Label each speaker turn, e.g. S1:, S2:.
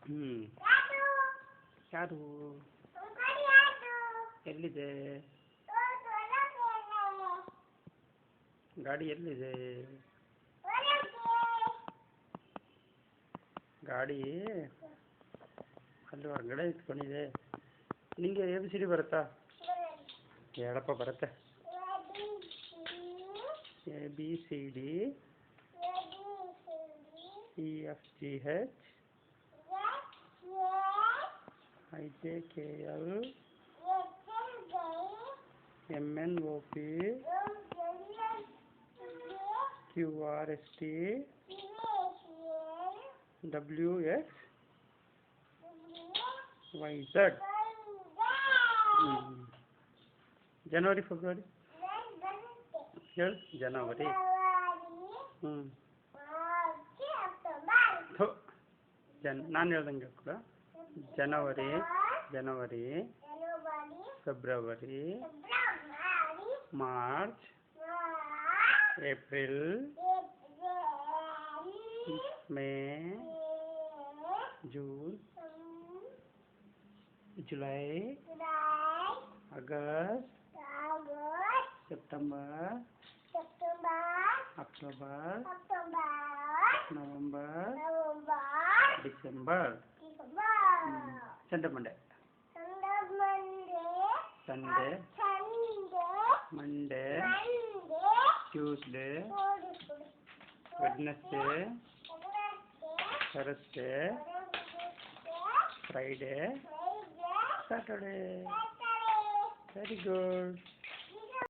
S1: ಹ್ಞೂ ಯಾರು ಎಲ್ಲಿದೆ ಗಾಡಿ ಎಲ್ಲಿದೆ ಗಾಡಿ ಅಲ್ಲಿ ಹೊರಗಡೆ ಇಟ್ಕೊಂಡಿದೆ ನಿಂಗೆ ಎ ಬಿ ಸಿ ಡಿ ಬರುತ್ತಾ ಹೇಳಪ್ಪ ಬರುತ್ತೆ A B C D E F G H I J K L M N O P Q R S T W X Y Z ಜನವರಿ ಫೆಬ್ರವರಿ ಹೇಳು ಜನವರಿ ನಾನು ಹೇಳ್ದಂಗೆ ಕೂಡ ಜನವರಿ ಫೆಬ್ರವರಿ ಮಾರ್ಚ್ ಏಪ್ರಿಲ್ ಮೇ ಜೂನ್ जुलाई अगस्त सितंबर अक्टूबर नवंबर दिसंबर Sunday Monday Tuesday Wednesday Thursday Friday Saturday. Very good.